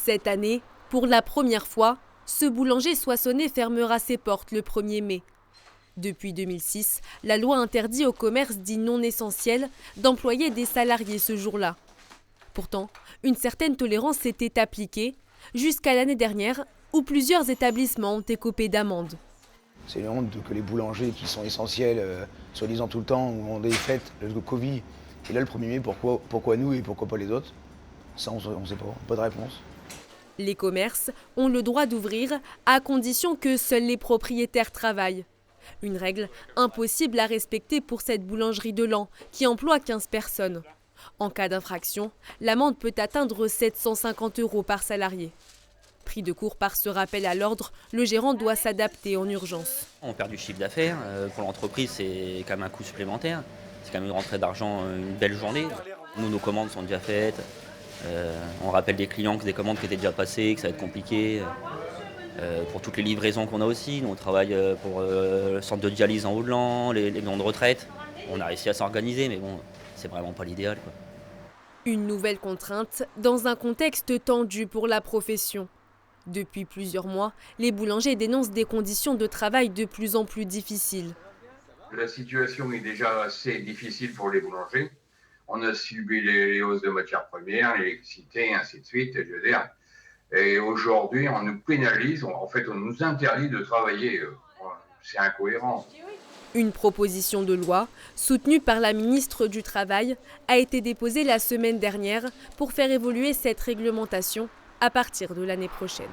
Cette année, pour la première fois, ce boulanger soissonnais fermera ses portes le 1er mai. Depuis 2006, la loi interdit aux commerces dits non essentiels d'employer des salariés ce jour-là. Pourtant, une certaine tolérance s'était appliquée jusqu'à l'année dernière où plusieurs établissements ont écopé d'amendes. C'est une honte que les boulangers qui sont essentiels, soi-disant tout le temps, où on a des fêtes, le Covid. Et là, le 1er mai, pourquoi nous et pourquoi pas les autres? Ça, on ne sait pas de réponse. Les commerces ont le droit d'ouvrir à condition que seuls les propriétaires travaillent. Une règle impossible à respecter pour cette boulangerie de Laon qui emploie 15 personnes. En cas d'infraction, l'amende peut atteindre 750 € par salarié. Pris de court par ce rappel à l'ordre, le gérant doit s'adapter en urgence. On perd du chiffre d'affaires. Pour l'entreprise, c'est quand même un coût supplémentaire. C'est quand même une rentrée d'argent, une belle journée. Nous, nos commandes sont déjà faites. On rappelle des clients que des commandes qui étaient déjà passées, que ça va être compliqué. Pour toutes les livraisons qu'on a aussi, nous on travaille pour le centre de dialyse en Haut-de-Lan, les maisons de retraite. On a réussi à s'organiser, mais bon, c'est vraiment pas l'idéal, quoi. Une nouvelle contrainte dans un contexte tendu pour la profession. Depuis plusieurs mois, les boulangers dénoncent des conditions de travail de plus en plus difficiles. La situation est déjà assez difficile pour les boulangers. On a subi les hausses de matières premières, l'électricité, ainsi de suite, je veux dire. Et aujourd'hui, on nous pénalise, en fait, on nous interdit de travailler. C'est incohérent. Une proposition de loi, soutenue par la ministre du Travail, a été déposée la semaine dernière pour faire évoluer cette réglementation à partir de l'année prochaine.